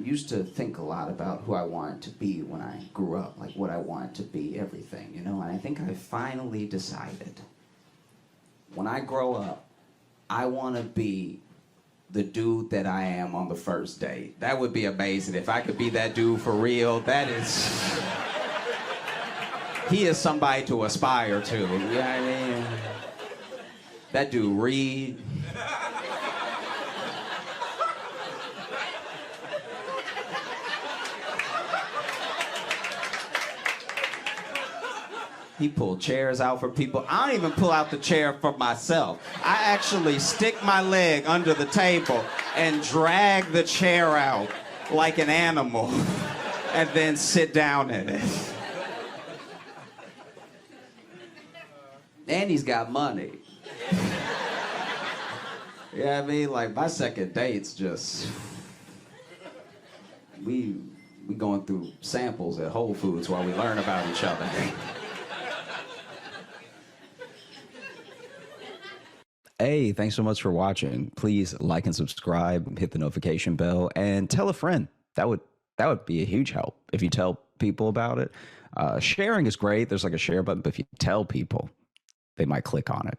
Used to think a lot about who I wanted to be when I grew up, like what I wanted to be, everything, you know, and I think I finally decided when I grow up, I want to be the dude that I am on the first date. That would be amazing if I could be that dude for real. That is, he is somebody to aspire to, you know what I mean? That dude Reed. He pulled chairs out for people. I don't even pull out the chair for myself. I actually stick my leg under the table and drag the chair out like an animal and then sit down in it. And he's got money. You know what I mean? Like, my second date's just... We going through samples at Whole Foods while we learn about each other. Hey, thanks so much for watching. Please like and subscribe, hit the notification bell, and tell a friend. That would be a huge help if you tell people about it. Sharing is great. There's like a share button, but if you tell people, they might click on it.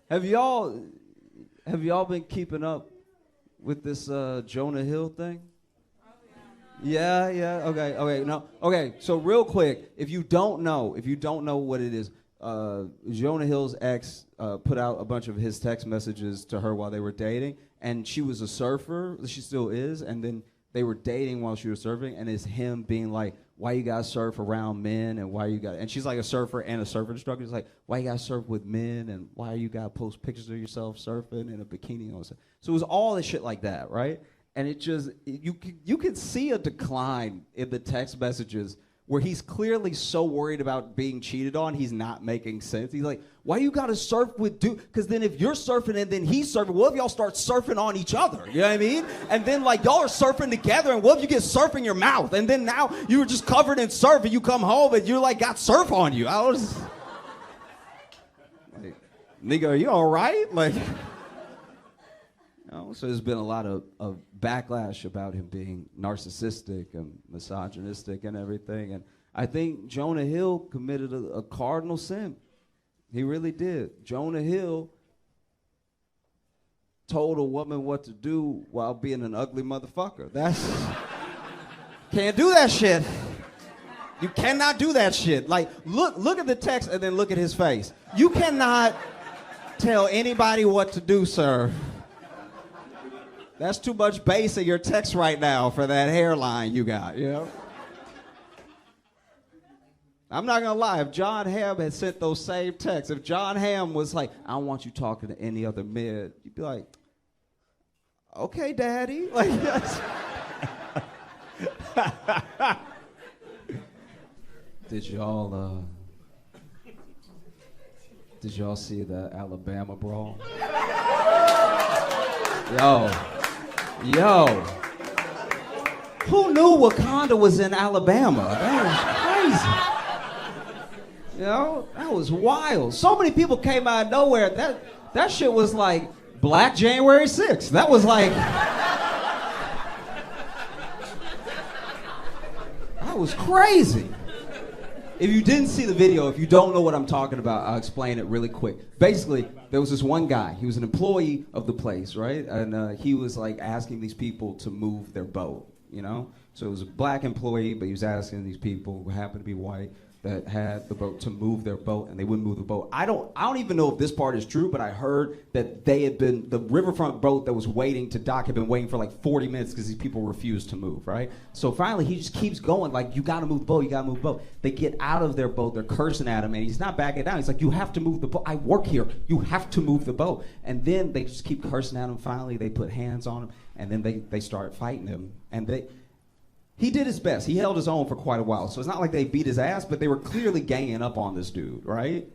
Have y'all been keeping up with this Jonah Hill thing? Yeah. Okay. No. Okay. So real quick, if you don't know what it is, Jonah Hill's ex put out a bunch of his text messages to her while they were dating, and she was a surfer. She still is, and then they were dating while she was surfing, and it's him being like, "Why you gotta surf around men, and why you got?" And she's like a surfer and a surfer instructor. He's like, "Why you gotta surf with men, and why you gotta post pictures of yourself surfing in a bikini and all that?" So it was all this shit like that, right? And it just you could see a decline in the text messages where he's clearly so worried about being cheated on, he's not making sense. He's like, why you gotta surf with dude? Because then if you're surfing and then he's surfing, what if y'all start surfing on each other? You know what I mean? And then like y'all are surfing together, and what if you get surf in your mouth? And then now you were just covered in surf, and you come home and you're like got surf on you. I was like, nigga, are you all right? Like, so there's been a lot of backlash about him being narcissistic and misogynistic and everything. And I think Jonah Hill committed a cardinal sin. He really did. Jonah Hill told a woman what to do while being an ugly motherfucker. Can't do that shit. You cannot do that shit. Like, look at the text and then look at his face. You cannot tell anybody what to do, sir. That's too much bass in your text right now for that hairline you got, you know? I'm not gonna lie, if John Hamm had sent those same texts, if John Hamm was like, I don't want you talking to any other men, you'd be like, okay, daddy. Like, Did y'all see the Alabama brawl? Yo, who knew Wakanda was in Alabama? That was crazy. You know, that was wild. So many people came out of nowhere. That shit was like Black January 6th. That was like, that was crazy. If you didn't see the video, if you don't know what I'm talking about, I'll explain it really quick. Basically, there was this one guy. He was an employee of the place, right? And he was like asking these people to move their boat, you know? So it was a black employee, but he was asking these people who happened to be white that had the boat to move their boat, and they wouldn't move the boat. I don't even know if this part is true, but I heard that the riverfront boat that was waiting to dock had been waiting for like 40 minutes because these people refused to move, right? So finally, he just keeps going, like, you gotta move the boat, you gotta move the boat. They get out of their boat, they're cursing at him, and he's not backing down. He's like, you have to move the boat. I work here, you have to move the boat. And then they just keep cursing at him. Finally, they put hands on him, and then they start fighting him. And he did his best. He held his own for quite a while. So it's not like they beat his ass, but they were clearly ganging up on this dude, right?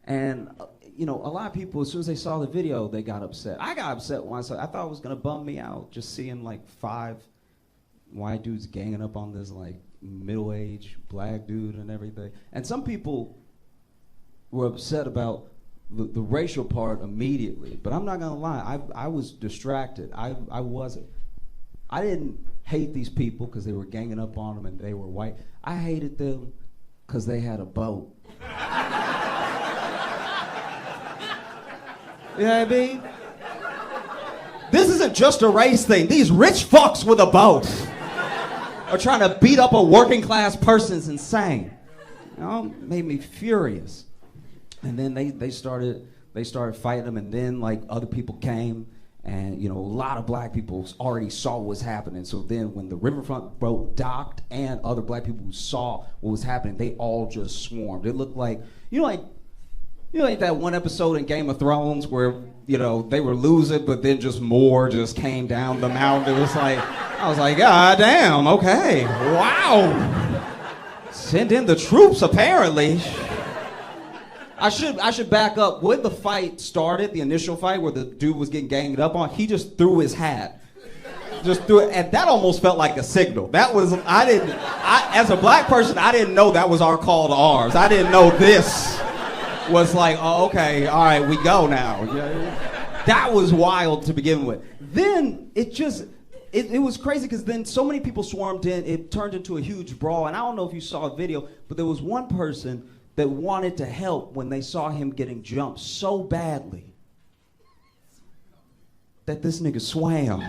And, you know, a lot of people, as soon as they saw the video, they got upset. I got upset once. I thought it was going to bum me out just seeing like 5 white dudes ganging up on this like middle-aged black dude and everything. And some people were upset about the racial part immediately. But I'm not going to lie. I was distracted. I wasn't. I didn't hate these people because they were ganging up on them and they were white. I hated them because they had a boat. You know what I mean? This isn't just a race thing. These rich fucks with a boat are trying to beat up a working class person. It's insane. You know, made me furious. And then they started fighting them, and then like other people came, and you know, a lot of black people already saw what was happening. So then when the riverfront boat docked and other black people who saw what was happening, they all just swarmed. It looked like, like that one episode in Game of Thrones where, you know, they were losing, but then just more just came down the mountain. It was like, I was like, God damn, okay, wow. Send in the troops, apparently. I should back up. When the fight started, the initial fight where the dude was getting ganged up on, he just threw his hat. Just threw it, and that almost felt like a signal. That was, as a black person, I didn't know that was our call to arms. I didn't know this was like, oh, okay, all right, we go now. That was wild to begin with. Then it was crazy because then so many people swarmed in, it turned into a huge brawl. And I don't know if you saw a video, but there was one person that wanted to help when they saw him getting jumped so badly that this nigga swam.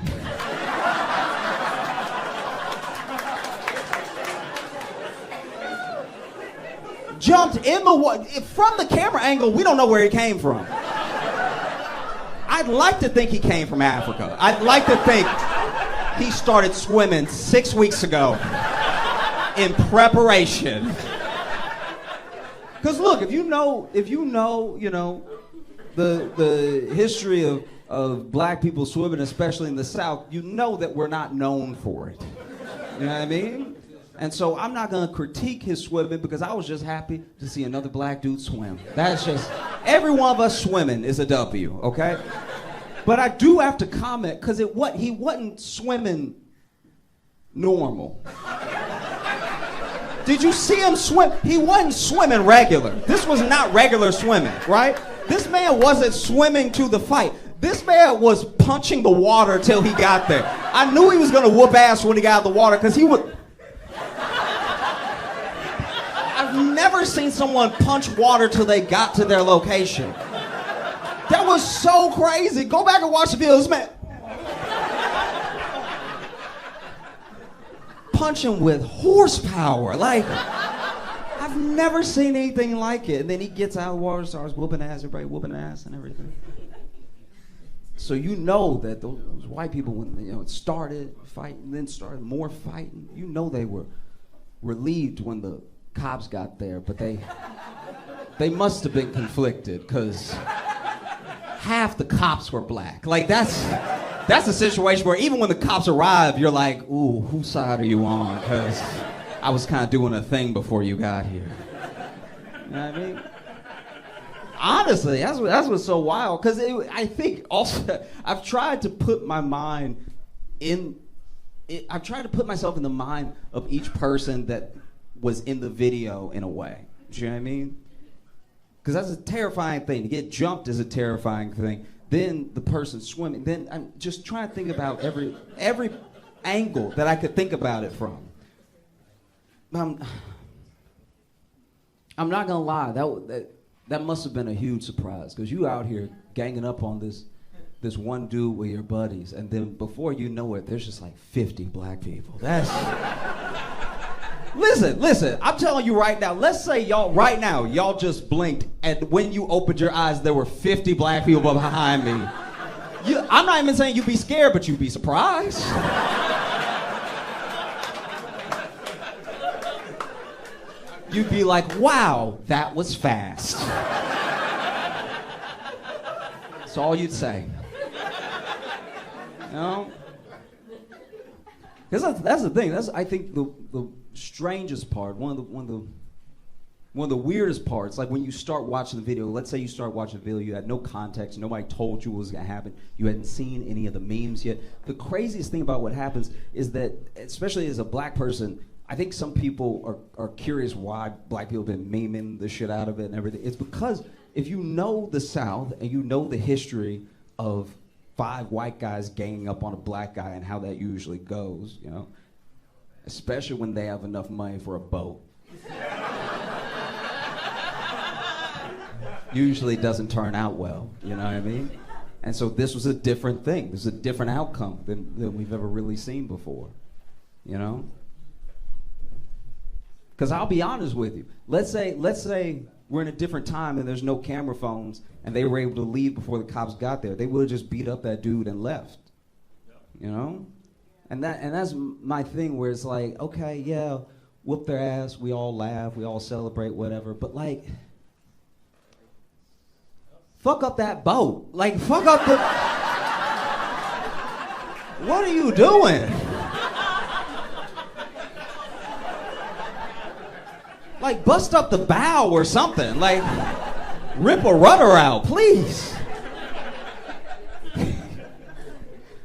Jumped in the water. From the camera angle, we don't know where he came from. I'd like to think he came from Africa. I'd like to think he started swimming 6 weeks ago in preparation. Because look, if you know, the history of black people swimming, especially in the South, you know that we're not known for it. You know what I mean? And so I'm not gonna critique his swimming because I was just happy to see another black dude swim. That's just, every one of us swimming is a W, okay? But I do have to comment because he wasn't swimming normal. Did you see him swim? He wasn't swimming regular. This was not regular swimming, right? This man wasn't swimming to the fight. This man was punching the water till he got there. I knew he was gonna whoop ass when he got out of the water because he would. I've never seen someone punch water till they got to their location. That was so crazy. Go back and watch the video. This man punching with horsepower. Like, I've never seen anything like it. And then he gets out of the water, starts whooping ass, everybody whooping ass and everything. So you know that those white people, when it started fighting, then started more fighting, you know they were relieved when the cops got there, but they must have been conflicted because half the cops were black. Like that's a situation where even when the cops arrive, you're like, ooh, whose side are you on? Because I was kind of doing a thing before you got here. You know what I mean? Honestly, that's what's so wild. Because I think also, I've tried to put my mind in. I've tried to put myself in the mind of each person that was in the video in a way. Do you know what I mean? Because that's a terrifying thing. To get jumped is a terrifying thing. Then the person swimming. Then I'm just trying to think about every angle that I could think about it from. I'm not gonna lie. That must have been a huge surprise because you out here ganging up on this one dude with your buddies, and then before you know it, there's just like 50 black people. That's Listen, I'm telling you right now, let's say y'all just blinked, and when you opened your eyes, there were 50 black people behind me. I'm not even saying you'd be scared, but you'd be surprised. You'd be like, wow, that was fast. That's all you'd say. You know? Because that's the thing. That's, I think, the strangest part, one of the weirdest parts, like when you start watching the video, let's say you start watching the video, you had no context, nobody told you what was gonna happen, you hadn't seen any of the memes yet. The craziest thing about what happens is that, especially as a black person, I think some people are curious why black people have been memeing the shit out of it and everything. It's because if you know the South and you know the history of 5 white guys ganging up on a black guy and how that usually goes, you know? Especially when they have enough money for a boat. Usually doesn't turn out well, you know what I mean? And so this was a different thing. This is a different outcome than we've ever really seen before, you know? Because I'll be honest with you. Let's say we're in a different time and there's no camera phones and they were able to leave before the cops got there. They would have just beat up that dude and left, you know? And that's my thing where it's like, okay, yeah, whoop their ass, we all laugh, we all celebrate, whatever, but like, fuck up that boat. Like, fuck up the... What are you doing? Like, bust up the bow or something. Like, rip a rudder out, please.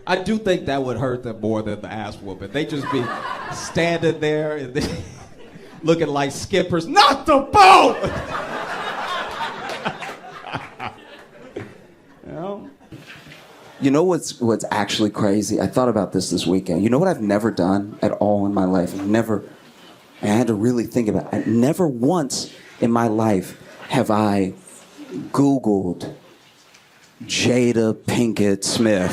I do think that would hurt them more than the ass whooping. They just be standing there and looking like skippers. Not the boat! You know what's actually crazy? I thought about this weekend. You know what I've never done at all in my life? I had to really think about it. Never once in my life have I Googled Jada Pinkett Smith.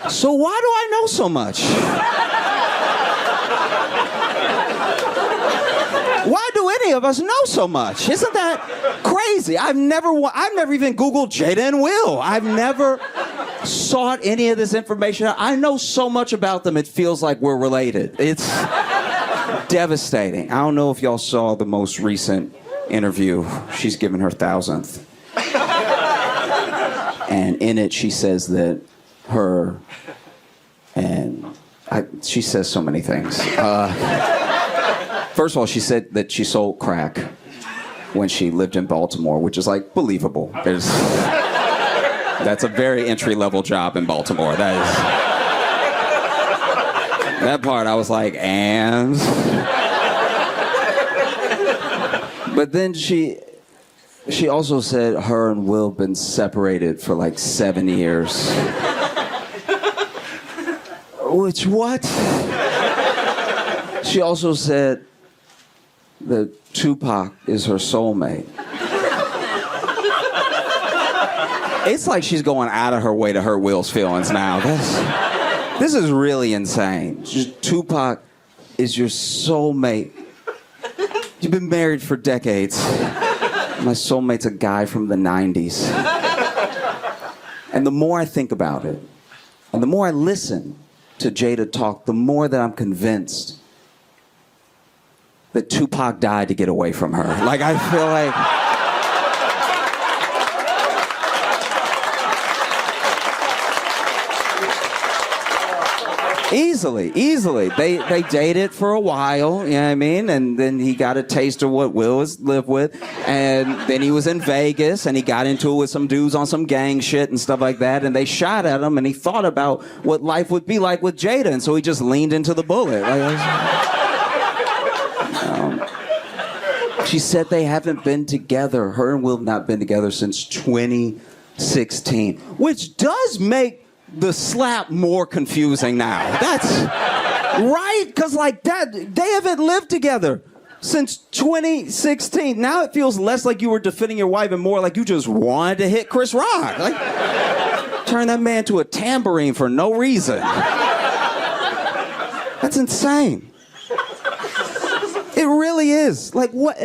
So why do I know so much? Why do any of us know so much? Isn't that crazy? I've never even Googled Jada and Will. I've never sought any of this information. I know so much about them, it feels like we're related. It's devastating. I don't know if y'all saw the most recent interview. She's given her 1,000th. And in it, she says that she says so many things. First of all, she said that she sold crack when she lived in Baltimore, which is like believable. That's a very entry-level job in Baltimore. That part I was like, and? But then she also said her and Will been separated for like 7 years. Which what? She also said that Tupac is her soulmate. It's like she's going out of her way to hurt Will's feelings now. This is really insane. Tupac is your soulmate. You've been married for decades. My soulmate's a guy from the 90s. And the more I think about it, and the more I listen to Jada talk, the more that I'm convinced that Tupac died to get away from her. Like, I feel like... Easily. They dated for a while, you know what I mean? And then he got a taste of what Will has lived with. And then he was in Vegas and he got into it with some dudes on some gang shit and stuff like that. And they shot at him and he thought about what life would be like with Jada. And so he just leaned into the bullet. She said they haven't been together. Her and Will have not been together since 2016, which does make the slap more confusing now. That's right, because like that, they haven't lived together since 2016. Now it feels less like you were defending your wife and more like you just wanted to hit Chris Rock. Like, turn that man to a tambourine for no reason. That's insane. It really is. Like, what?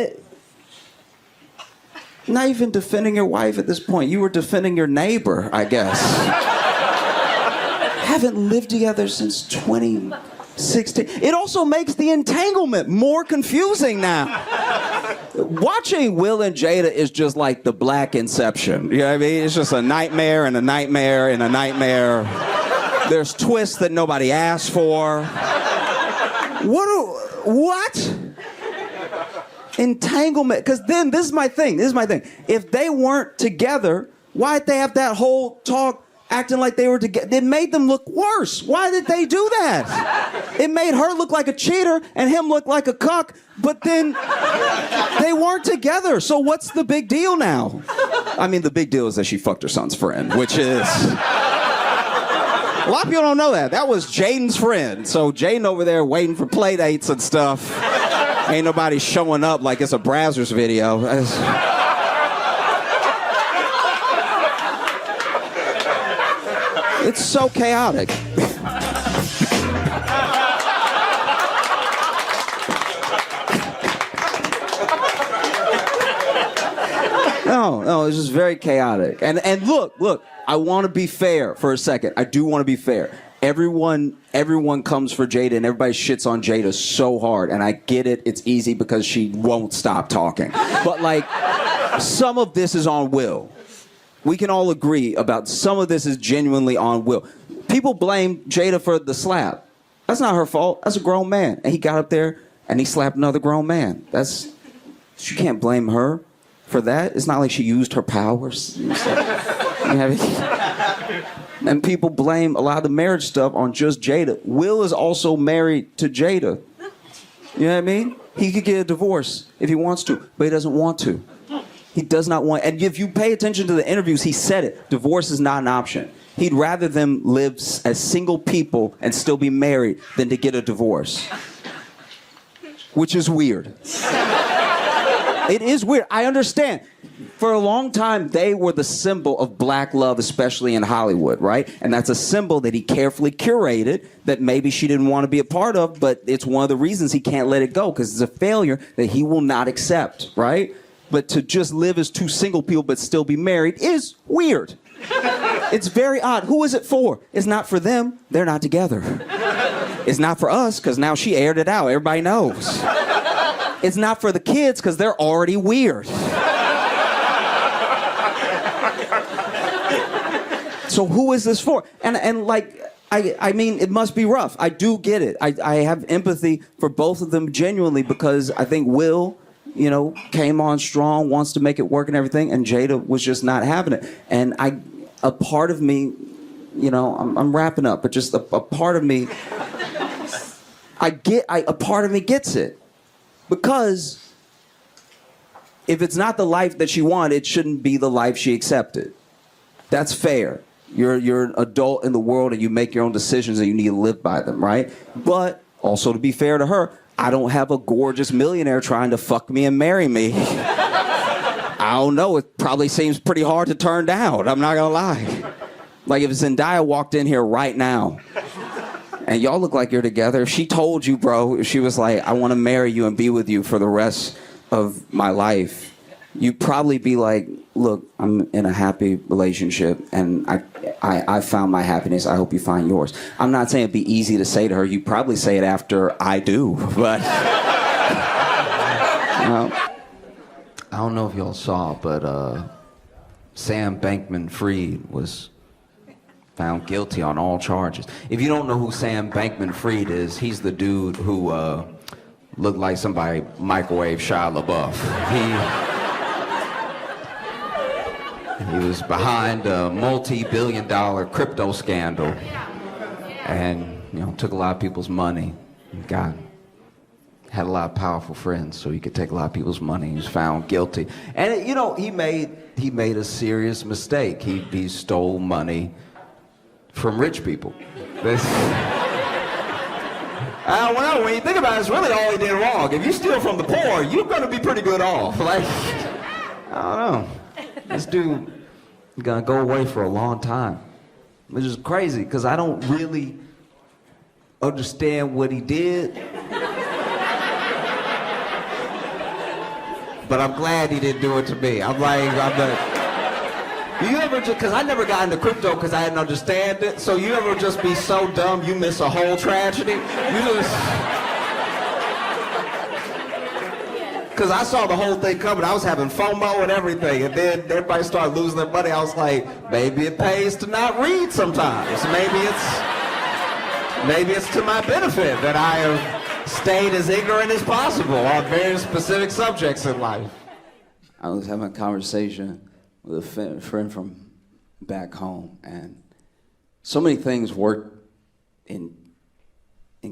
Not even defending your wife at this point. You were defending your neighbor, I guess. Haven't lived together since 2016. It also makes the entanglement more confusing now. Watching Will and Jada is just like the Black Inception. You know what I mean? It's just a nightmare and a nightmare and a nightmare. There's twists that nobody asked for. What? Entanglement. Because then, this is my thing. If they weren't together, why'd they have that whole talk acting like they were together. It made them look worse. Why did they do that? It made her look like a cheater and him look like a cuck, but then they weren't together. So what's the big deal now? I mean, the big deal is that she fucked her son's friend, which is... A lot of people don't know that. That was Jaden's friend. So Jaden over there waiting for play dates and stuff. Ain't nobody showing up like it's a Brazzers video. It's so chaotic. No, it's just very chaotic. And look, I want to be fair for a second. I do want to be fair. Everyone comes for Jada and everybody shits on Jada so hard. And I get it. It's easy because she won't stop talking. But like, some of this is on Will. We can all agree about some of this is genuinely on Will. People blame Jada for the slap. That's not her fault. That's a grown man. And he got up there and he slapped another grown man. You can't blame her for that. It's not like she used her powers. And people blame a lot of the marriage stuff on just Jada. Will is also married to Jada. You know what I mean? He could get a divorce if he wants to, but he doesn't want to. He does not want, and if you pay attention to the interviews, he said it. Divorce is not an option. He'd rather them live as single people and still be married than to get a divorce. Which is weird. It is weird. I understand. For a long time, they were the symbol of black love, especially in Hollywood, right? And that's a symbol that he carefully curated that maybe she didn't want to be a part of, but it's one of the reasons he can't let it go, because it's a failure that he will not accept, right? But to just live as two single people but still be married is weird. It's very odd. Who is it for? It's not for them. They're not together. It's not for us, because now she aired it out. Everybody knows. It's not for the kids, because they're already weird. So who is this for? And like, I mean, it must be rough. I do get it. I have empathy for both of them genuinely, because I think Will, you know, came on strong, wants to make it work and everything, and Jada was just not having it. And a part of me, you know, I'm wrapping up, but just a part of me, a part of me gets it. Because if it's not the life that she wanted, it shouldn't be the life she accepted. That's fair. You're an adult in the world and you make your own decisions and you need to live by them, right? But also, to be fair to her, I don't have a gorgeous millionaire trying to fuck me and marry me. I don't know. It probably seems pretty hard to turn down. I'm not gonna lie. Like if Zendaya walked in here right now and y'all look like you're together, if she told you, bro, if she was like, I want to marry you and be with you for the rest of my life, you'd probably be like, look, I'm in a happy relationship and I found my happiness. I hope you find yours. I'm not saying it'd be easy to say to her. You'd probably say it after I do, but I don't know if y'all saw, but Sam Bankman-Fried was found guilty on all charges. If you don't know who Sam Bankman-Fried is, he's the dude who looked like somebody microwaved Shia LaBeouf. He was behind a multi-billion-dollar crypto scandal, and took a lot of people's money. Had a lot of powerful friends, so he could take a lot of people's money. He was found guilty, and he made a serious mistake. He stole money from rich people. When you think about it, it's really all he did wrong. If you steal from the poor, you're gonna be pretty good off. Like, I don't know. This dude gonna go away for a long time, which is crazy because I don't really understand what he did. But I'm glad he didn't do it to me. I'm like, you ever just, because I never got into crypto because I didn't understand it, so you ever just be so dumb you miss a whole tragedy? Because I saw the whole thing coming. I was having FOMO and everything, and then everybody started losing their money. I was like, maybe it pays to not read sometimes. Maybe it's to my benefit that I have stayed as ignorant as possible on very specific subjects in life. I was having a conversation with a friend from back home, and So many things work in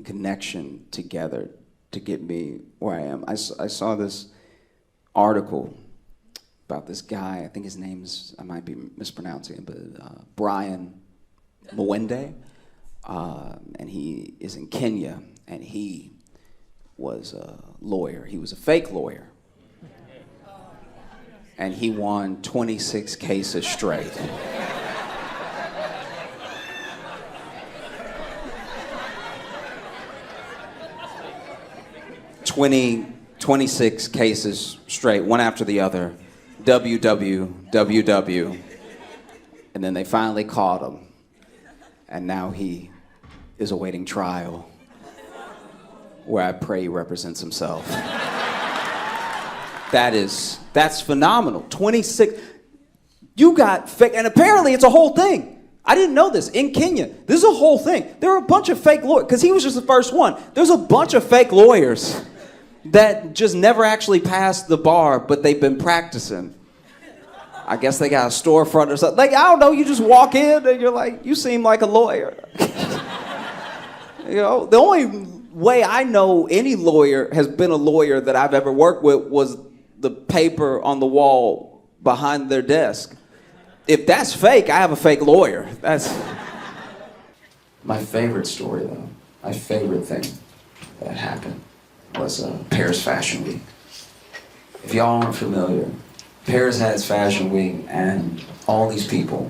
connection together to get me where I am. I saw this article about this guy. I think his name's, I might be mispronouncing it, but Brian Mwende. And he is in Kenya, and he was a lawyer. He was a fake lawyer. And he won 26 cases straight. Twenty 26 cases straight, one after the other. WWWW. And then they finally caught him. And now he is awaiting trial, where I pray he represents himself. That's phenomenal. 26. You got fake, and apparently it's a whole thing. I didn't know this. In Kenya, this is a whole thing. There are a bunch of fake lawyers, because he was just the first one. There's a bunch of fake lawyers that just never actually passed the bar, but they've been practicing. I guess they got a storefront or something. Like, I don't know, you just walk in and you're like, you seem like a lawyer. You know, the only way I know any lawyer has been a lawyer that I've ever worked with was the paper on the wall behind their desk. If that's fake, I have a fake lawyer. That's my favorite story, though. My favorite thing that happened was Paris Fashion Week. If y'all aren't familiar, Paris has Fashion Week, and all these people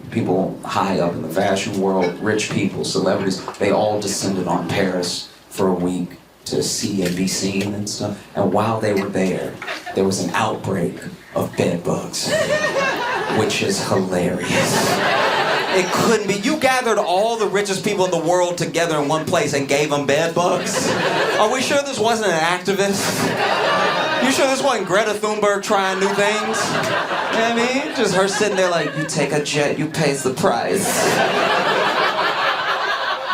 high up in the fashion world, rich people, celebrities, they all descended on Paris for a week to see and be seen and stuff. And while they were there was an outbreak of bed bugs, which is hilarious. It couldn't be. You gathered all the richest people in the world together in one place and gave them bed bugs? Are we sure this wasn't an activist? You sure this wasn't Greta Thunberg trying new things? You know what I mean? Just her sitting there like, you take a jet, you pays the price.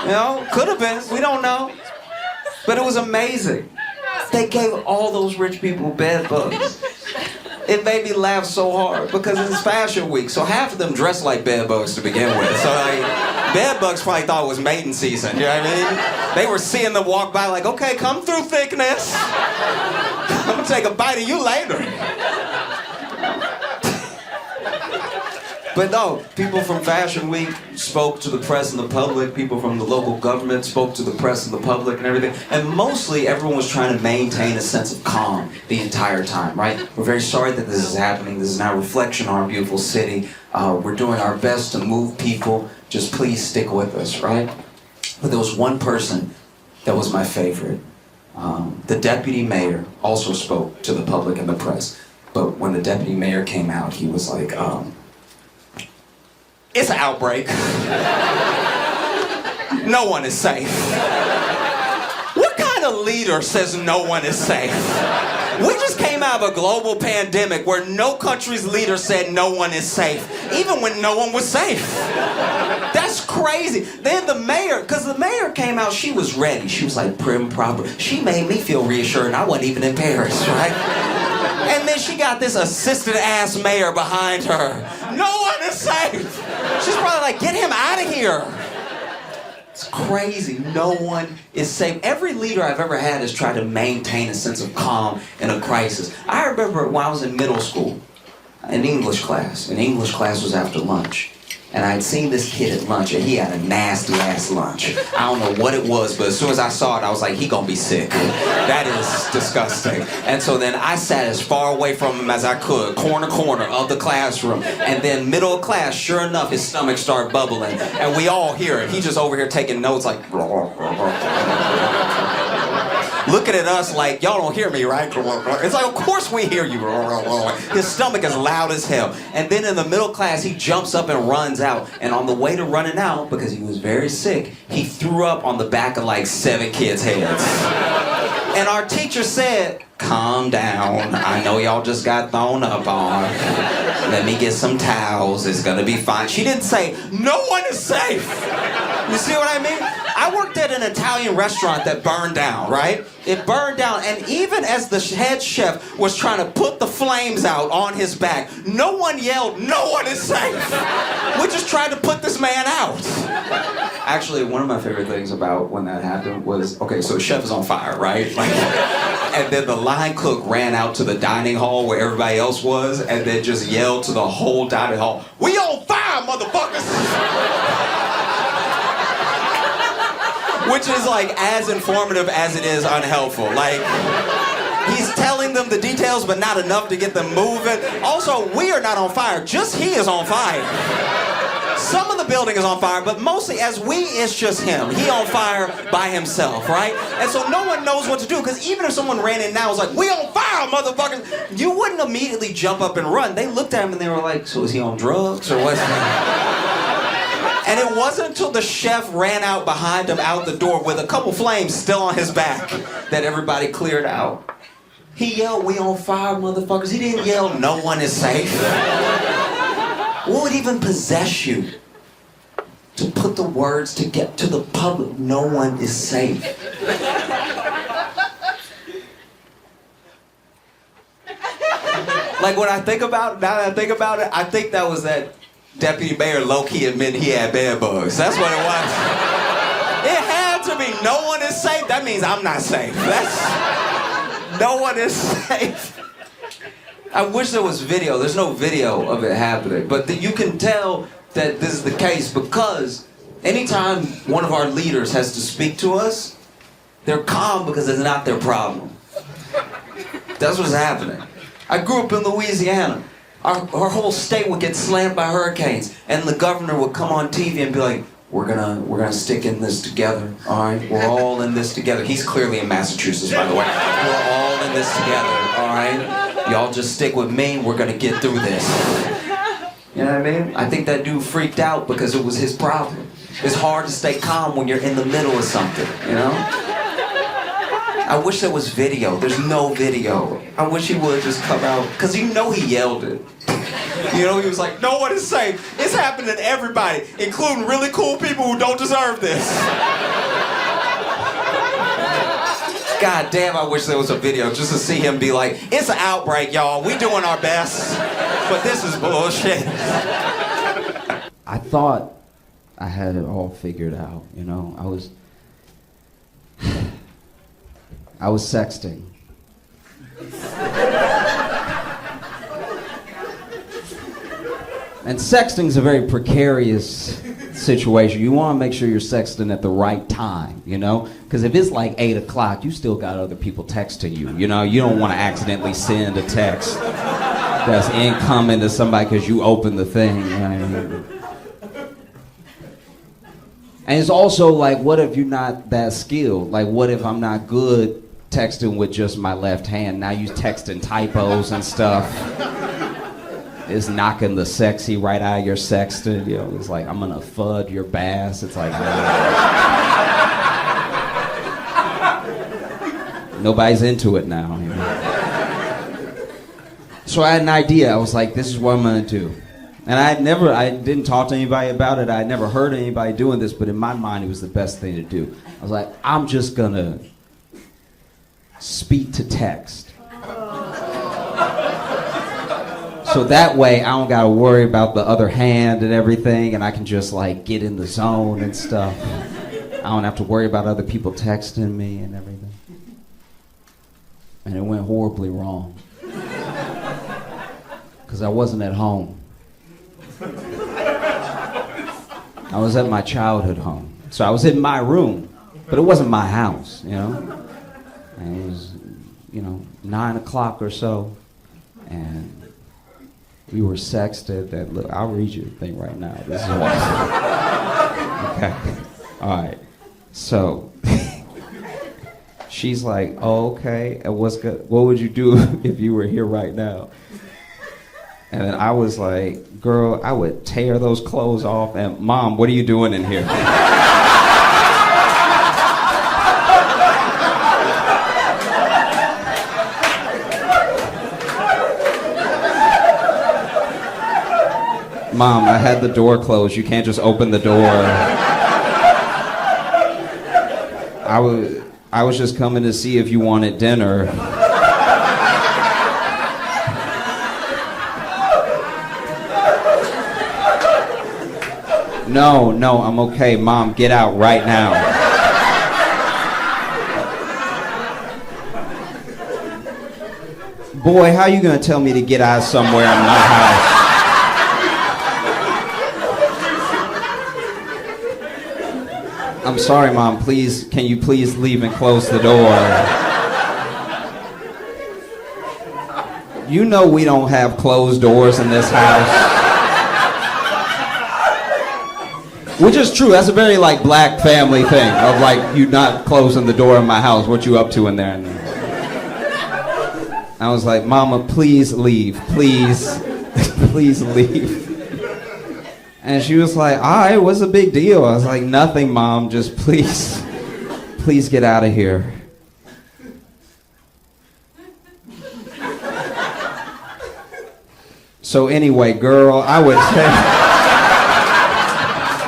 You know, could have been. We don't know. But it was amazing. They gave all those rich people bed bugs. It made me laugh so hard because it's Fashion Week, so half of them dress like bed bugs to begin with. So like, bed bugs probably thought it was mating season, you know what I mean? They were seeing them walk by like, okay, come through, thickness. I'm gonna take a bite of you later. But no, people from Fashion Week spoke to the press and the public. People from the local government spoke to the press and the public and everything. And mostly everyone was trying to maintain a sense of calm the entire time, right? We're very sorry that this is happening. This is not a reflection on our beautiful city. We're doing our best to move people. Just please stick with us, right? But there was one person that was my favorite. The deputy mayor also spoke to the public and the press. But when the deputy mayor came out, he was like, it's an outbreak. No one is safe. What kind of leader says no one is safe? We just came out of a global pandemic where no country's leader said no one is safe, even when no one was safe. That's crazy. Then the mayor, because the mayor came out, she was ready. She was like prim, proper. She made me feel reassured I wasn't even in Paris, right? And then she got this assistant-ass mayor behind her. No one is safe. She's probably like, get him out of here. It's crazy. No one is safe. Every leader I've ever had has tried to maintain a sense of calm in a crisis. I remember when I was in middle school, in English class. And English class was after lunch. And I'd seen this kid at lunch, and he had a nasty-ass lunch. I don't know what it was, but as soon as I saw it, I was like, he gonna be sick. That is disgusting. And so then I sat as far away from him as I could, corner of the classroom. And then middle of class, sure enough, his stomach started bubbling. And we all hear it. He just over here taking notes like... looking at us like, y'all don't hear me, right? It's like, of course we hear you. His stomach is loud as hell. And then in the middle class, he jumps up and runs out. And on the way to running out, because he was very sick, he threw up on the back of like 7 kids' heads. And our teacher said, calm down. I know y'all just got thrown up on. Let me get some towels. It's gonna be fine. She didn't say, no one is safe. You see what I mean? I worked at an Italian restaurant that burned down, right? It burned down, and even as the head chef was trying to put the flames out on his back, no one yelled, "No one is safe." We just tried to put this man out. Actually, one of my favorite things about when that happened was, okay, so the chef is on fire, right? Like, and then the line cook ran out to the dining hall where everybody else was, and then just yelled to the whole dining hall, "We on fire, motherfuckers!" Which is like as informative as it is unhelpful. Like, he's telling them the details, but not enough to get them moving. Also, we are not on fire, just he is on fire. Some of the building is on fire, but mostly as we, it's just him. He on fire by himself, right? And so no one knows what to do, because even if someone ran in now and was like, "We on fire, motherfuckers," you wouldn't immediately jump up and run. They looked at him and they were like, "So is he on drugs or what's And it wasn't until the chef ran out behind him out the door with a couple flames still on his back that everybody cleared out. He yelled, "We on fire, motherfuckers." He didn't yell, "No one is safe." What would even possess you to put the words to get to the public, "No one is safe"? Like, when I think about it, now that I think about it, I think that was that deputy mayor low-key admitting he had bed bugs. That's what it was. It had to be, "No one is safe." That means I'm not safe. That's, no one is safe. I wish there was video. There's no video of it happening. But you can tell that this is the case because anytime one of our leaders has to speak to us, they're calm because it's not their problem. That's what's happening. I grew up in Louisiana. Our whole state would get slammed by hurricanes, and the governor would come on TV and be like, we're gonna stick in this together, all right? We're all in this together." He's clearly in Massachusetts, by the way. "We're all in this together, all right? Y'all just stick with me, we're gonna get through this." You know what I mean? I think that dude freaked out because it was his problem. It's hard to stay calm when you're in the middle of something, you know? I wish there was video. There's no video. I wish he would just come out, because you know he yelled it. You know, he was like, "No one is safe." It's happening to everybody, including really cool people who don't deserve this. God damn, I wish there was a video just to see him be like, "It's an outbreak, y'all. We doing our best, but this is bullshit." I thought I had it all figured out, you know. I was sexting. And sexting's a very precarious situation. You want to make sure you're sexting at the right time, you know? Because if it's like 8 o'clock, you still got other people texting you, you know? You don't want to accidentally send a text that's incoming to somebody because you opened the thing. You know what I mean? And it's also like, what if you're not that skilled? Like, what if I'm not good texting with just my left hand? Now you texting typos and stuff. It's knocking the sexy right out of your sexting. You know, it's like, "I'm gonna fud your bass." It's like, nobody's into it now. You know? So I had an idea. I was like, this is what I'm gonna do. And I didn't talk to anybody about it. I had never heard anybody doing this, but in my mind, it was the best thing to do. I was like, I'm just gonna speak to text. So that way I don't gotta worry about the other hand and everything, and I can just like get in the zone and stuff. I don't have to worry about other people texting me and everything. And it went horribly wrong. Because I wasn't at home. I was at my childhood home. So I was in my room, but it wasn't my house, you know? And it was, 9 o'clock or so, and we were sexted. That look, I'll read you the thing right now. This is what. Okay. All right. So she's like, "Oh, okay. And what's good? What would you do if you were here right now?" And then I was like, "Girl, I would tear those clothes off. And Mom, what are you doing in here?" "Mom, I had the door closed. You can't just open the door." I was just coming to see if you wanted dinner. No, I'm okay. Mom, get out right now. Boy, how you gonna tell me to get out somewhere in my house? I'm sorry, Mom. Please, can you please leave and close the door? You know we don't have closed doors in this house. Which is true. That's a very like black family thing of like you not closing the door in my house. What you up to in there? And I was like, Mama, please leave, please, please leave. And she was like, all right, what's the big deal? I was like, nothing, Mom, just please, please get out of here. So anyway, girl, I would say.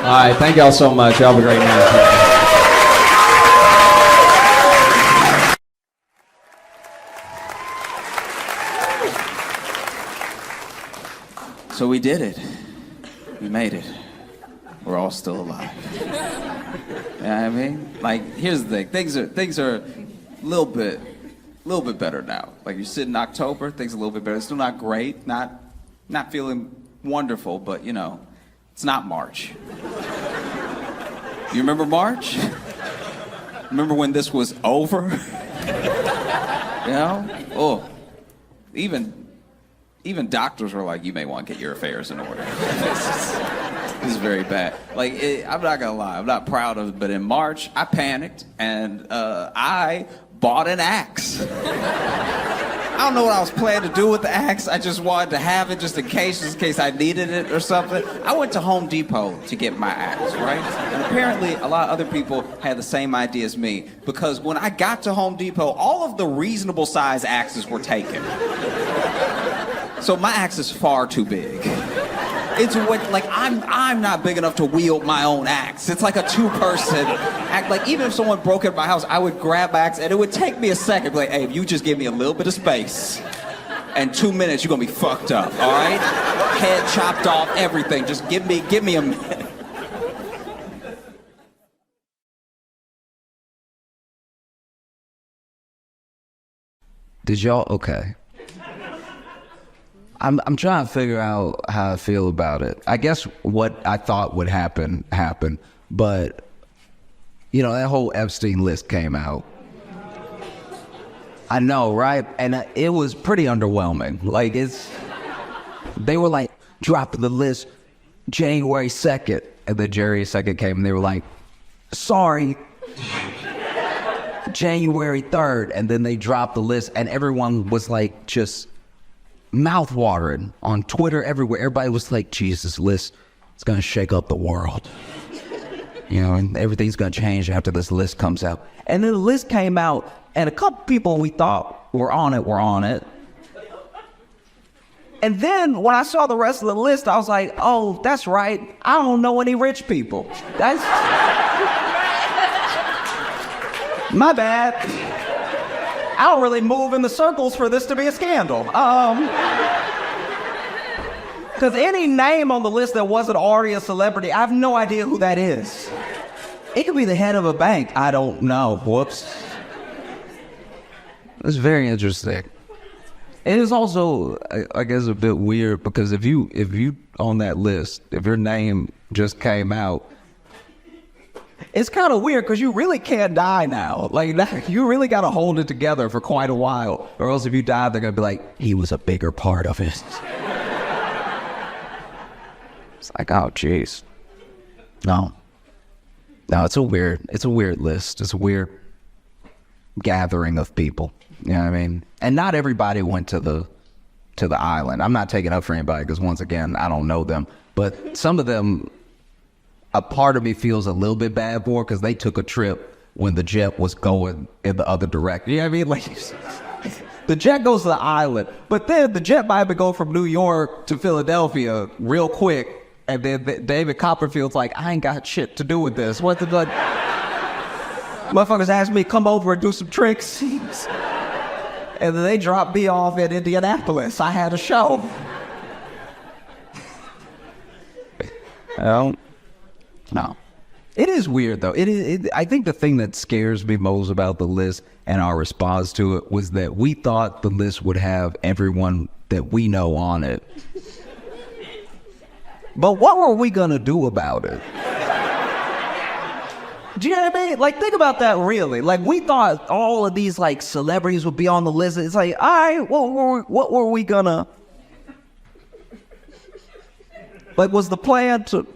All right, thank y'all so much. Y'all have a great night. So we did it. We made it. We're all still alive. You know what I mean? Like, here's the thing. Things are a little bit better now. Like, you sit in October, things are a little bit better. It's still not great, not feeling wonderful, but you know, it's not March. You remember March? Remember when this was over? You know? Oh, even doctors were like, you may want to get your affairs in order. This is very bad. Like, I'm not gonna lie, I'm not proud of it, but in March, I panicked and I bought an axe. I don't know what I was planning to do with the axe. I just wanted to have it just in case I needed it or something. I went to Home Depot to get my axe, right? And apparently a lot of other people had the same idea as me, because when I got to Home Depot, all of the reasonable size axes were taken. So my axe is far too big. It's what, like, I'm not big enough to wield my own axe. It's like a two-person act. Like, even if someone broke into my house, I would grab my axe and it would take me a second. Like, hey, if you just give me a little bit of space, and 2 minutes, you're gonna be fucked up, all right? Head chopped off, everything. Just give me a minute. Did y'all, okay. I'm trying to figure out how I feel about it. I guess what I thought would happen happened, but you know, that whole Epstein list came out. I know, right? And it was pretty underwhelming. Like, they were like, drop the list January 2nd. And then January 2nd came and they were like, sorry, January 3rd. And then they dropped the list and everyone was like, just mouth-watering on Twitter, everywhere. Everybody was like, Jesus, list, it's gonna shake up the world. You know, and everything's gonna change after this list comes out. And then the list came out, and a couple people we thought were on it. And then when I saw the rest of the list, I was like, oh, that's right, I don't know any rich people. That's my bad. I don't really move in the circles for this to be a scandal. Because any name on the list that wasn't already a celebrity, I have no idea who that is. It could be the head of a bank. I don't know. Whoops. It's very interesting. It is also, I guess, a bit weird because if you on that list, if your name just came out, it's kind of weird because you really can't die now. Like, you really got to hold it together for quite a while. Or else if you die, they're going to be like, he was a bigger part of it. It's like, oh, jeez. No, it's a weird list. It's a weird gathering of people. You know what I mean? And not everybody went to the island. I'm not taking up for anybody because, once again, I don't know them. But some of them, a part of me feels a little bit bad for because they took a trip when the jet was going in the other direction. You know what I mean? Like, the jet goes to the island, but then the jet might go from New York to Philadelphia real quick, and then David Copperfield's like, I ain't got shit to do with this. What the... Motherfuckers asked me to come over and do some tricks. And then they dropped me off in Indianapolis. I had a show. No. It is weird, though. I think the thing that scares me most about the list and our response to it was that we thought the list would have everyone that we know on it. But what were we going to do about it? Do you know what I mean? Like, think about that really. Like, we thought all of these, like, celebrities would be on the list. It's like, all right, what were we going to... Like, was the plan to...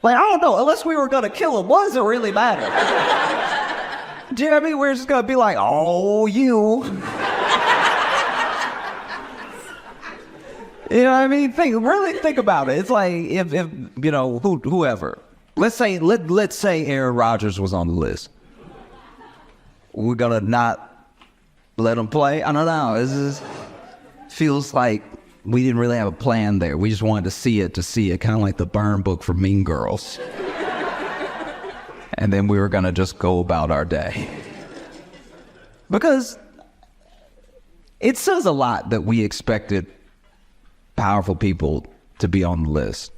Like, I don't know, unless we were going to kill him, what does it really matter? Do you know what I mean? We're just going to be like, oh, you. You know what I mean? Really think about it. It's like, if you know, whoever. Let's say Aaron Rodgers was on the list. We're going to not let him play? I don't know. It just feels like we didn't really have a plan there. We just wanted to see it, kind of like the burn book for Mean Girls. And then we were going to just go about our day. Because it says a lot that we expected powerful people to be on the list.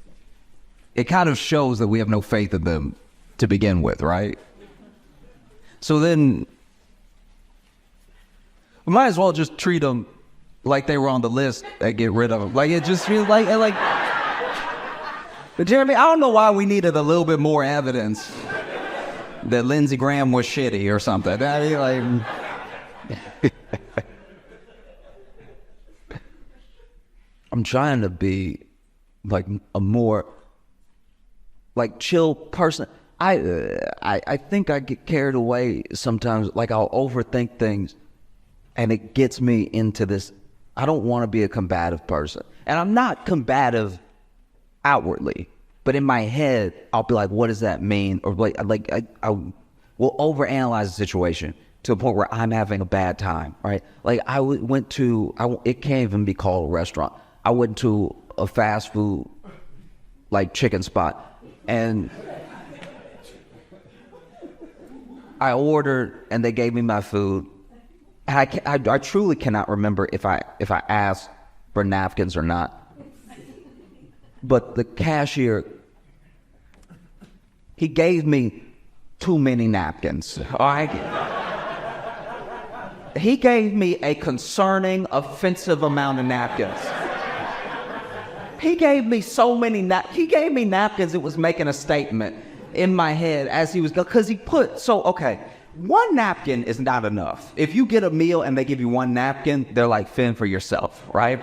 It kind of shows that we have no faith in them to begin with, right? So then, we might as well just treat them like they were on the list and get rid of them. Like, it just feels like... But Jeremy, I don't know why we needed a little bit more evidence that Lindsey Graham was shitty or something. I mean, like... I'm trying to be, like, a more, like, chill person. I think I get carried away sometimes. Like, I'll overthink things, and it gets me into this... I don't want to be a combative person. And I'm not combative outwardly, but in my head, I'll be like, what does that mean? Or I will overanalyze the situation to a point where I'm having a bad time, right? Like, it can't even be called a restaurant. I went to a fast food, like, chicken spot, and I ordered, and they gave me my food. I truly cannot remember if I asked for napkins or not. But the cashier, he gave me too many napkins. All right? He gave me a concerning, offensive amount of napkins. He gave me so many he gave me napkins, it was making a statement in my head as he was going, because he put, okay, one napkin is not enough. If you get a meal and they give you one napkin, they're like, fend for yourself, right?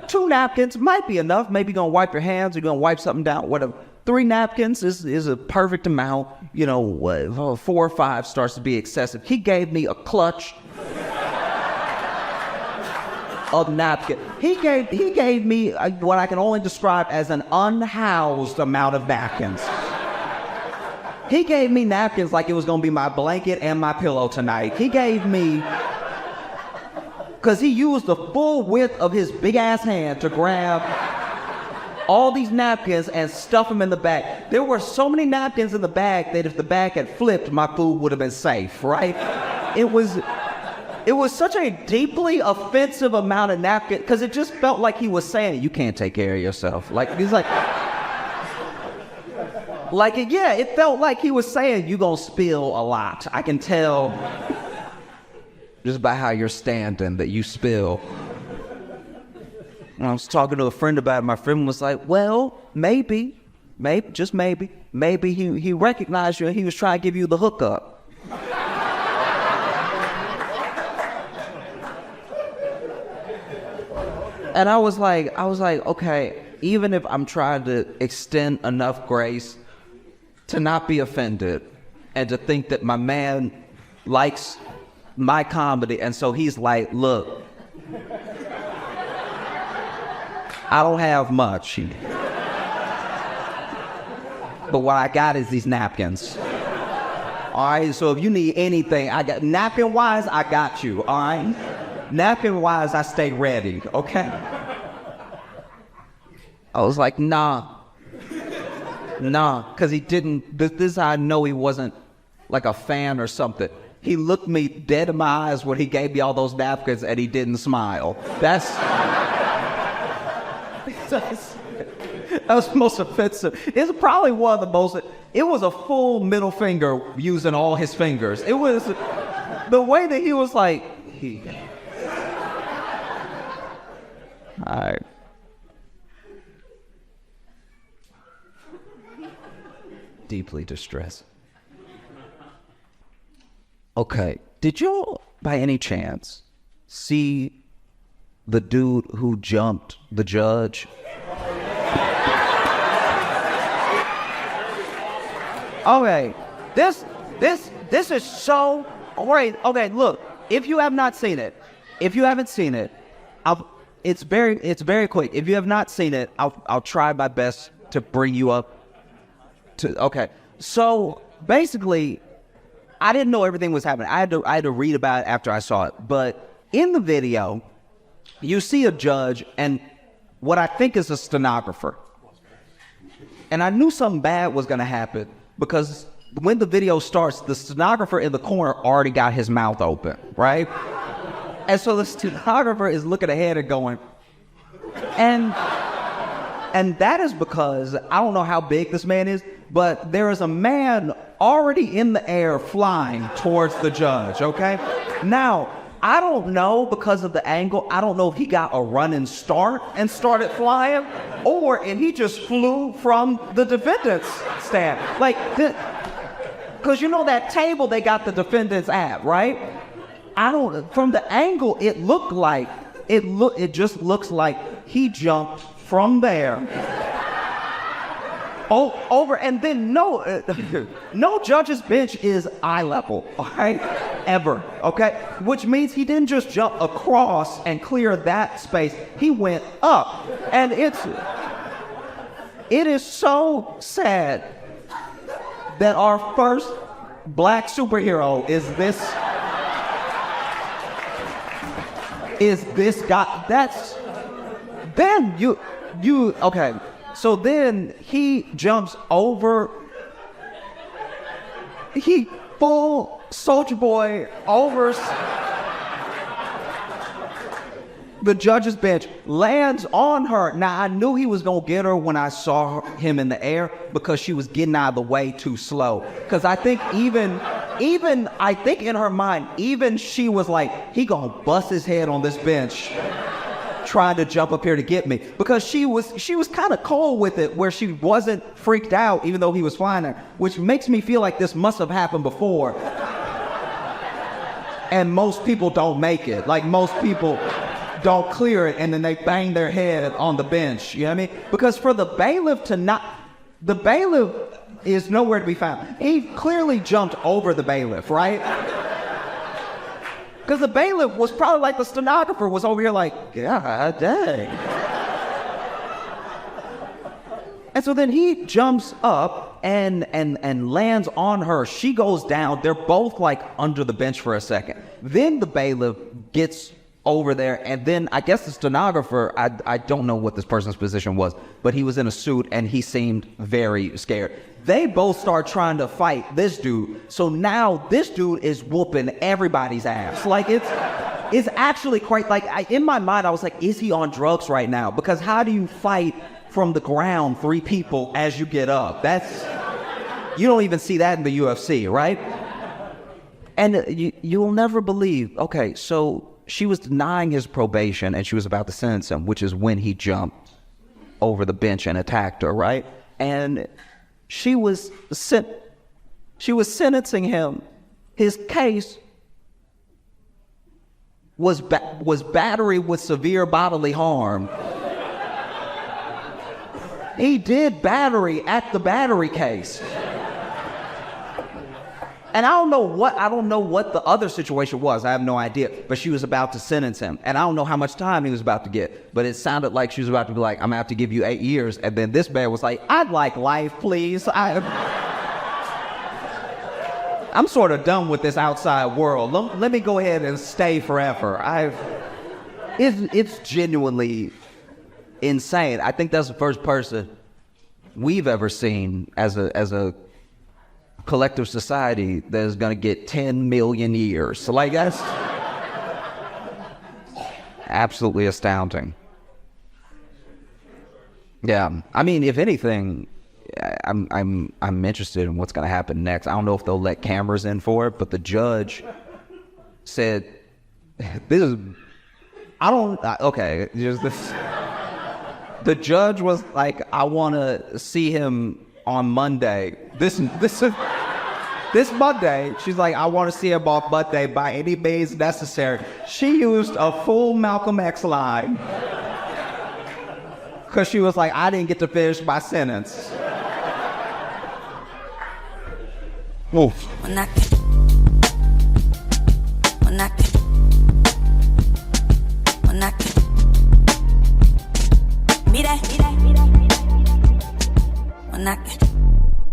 2 napkins might be enough. Maybe you're going to wipe your hands, you're going to wipe something down, whatever. 3 napkins is a perfect amount. 4 or 5 starts to be excessive. He gave me a clutch of napkin. He gave me what I can only describe as an unhoused amount of napkins. He gave me napkins like it was going to be my blanket and my pillow tonight. He gave me... Because he used the full width of his big-ass hand to grab all these napkins and stuff them in the bag. There were so many napkins in the bag that if the bag had flipped, my food would have been safe, right? It was such a deeply offensive amount of napkins, because it just felt like he was saying, you can't take care of yourself. Like, he's like... it felt like he was saying, you're going to spill a lot. I can tell just by how you're standing that you spill. And I was talking to a friend about it. My friend was like, well, maybe, just maybe he recognized you and he was trying to give you the hookup. And I was like, okay, even if I'm trying to extend enough grace to not be offended and to think that my man likes my comedy, and so he's like, look, I don't have much, but what I got is these napkins. All right, so if you need anything, I got napkin-wise, I got you, all right? Napkin-wise, I stay ready, okay? I was like, nah. Nah, because he didn't. This is how I know he wasn't like a fan or something. He looked me dead in my eyes when he gave me all those napkins and he didn't smile. That was the most offensive. It's probably one of the most, it was a full middle finger using all his fingers. It was the way that he was like, all right. Deeply distressed. Okay, did y'all, by any chance, see the dude who jumped the judge? Okay, this is so great. Okay, look, if you have not seen it, if you haven't seen it, it's very quick. If you have not seen it, I'll try my best to bring you up to. Okay, so basically, I didn't know everything was happening. I had to read about it after I saw it. But in the video, you see a judge and what I think is a stenographer. And I knew something bad was going to happen because when the video starts, the stenographer in the corner already got his mouth open, right? And so the stenographer is looking ahead and going, and that is because I don't know how big this man is, but there is a man already in the air flying towards the judge, okay? Now, I don't know because of the angle, I don't know if he got a running start and started flying, or if he just flew from the defendant's stand. Like, because you know that table they got the defendants at, right? From the angle, it just looks like he jumped from there over, and then no judge's bench is eye level, all right, ever, okay? Which means he didn't just jump across and clear that space. He went up, and it is so sad that our first black superhero is this guy. That's then you okay. So then he jumps over. He full Soldier Boy over the judge's bench, lands on her. Now I knew he was gonna get her when I saw him in the air because she was getting out of the way too slow. Because I think even I think in her mind, even she was like, he gonna bust his head on this bench trying to jump up here to get me, because she was kind of cold with it, where she wasn't freaked out even though he was flying there, which makes me feel like this must have happened before. And most people don't make it. Like, most people don't clear it and then they bang their head on the bench, you know what I mean? Because for the bailiff the bailiff is nowhere to be found. He clearly jumped over the bailiff, right? Because the bailiff was probably like the stenographer was over here like, God dang. And so then he jumps up and lands on her. She goes down. They're both like under the bench for a second. Then the bailiff gets over there, and then I guess the stenographer, I don't know what this person's position was, but he was in a suit and he seemed very scared. They both start trying to fight this dude. So now this dude is whooping everybody's ass. Like, it's actually quite, like, in my mind I was like, is he on drugs right now? Because how do you fight from the ground 3 people as you get up? You don't even see that in the UFC, right? And you'll never believe. Okay, so she was denying his probation and she was about to sentence him, which is when he jumped over the bench and attacked her, right? And she was sentencing him. His case was battery with severe bodily harm. He did battery at the battery case. And I don't know what the other situation was. I have no idea. But she was about to sentence him. And I don't know how much time he was about to get. But it sounded like she was about to be like, I'm going to have to give you 8 years. And then this man was like, I'd like life, please. I'm sort of done with this outside world. Let me go ahead and stay forever. It's genuinely insane. I think that's the first person we've ever seen as a collective society that is going to get 10 million years. So like that's absolutely astounding. Yeah, I mean, if anything, I'm interested in what's going to happen next. I don't know if they'll let cameras in for it, but the judge said, "This is, I don't, okay, just this." The judge was like, "I want to see him on Monday. This Monday." She's like, "I want to see him on Monday by any means necessary." She used a full Malcolm X line. Because she was like, I didn't get to finish my sentence. Oof. When I me that when I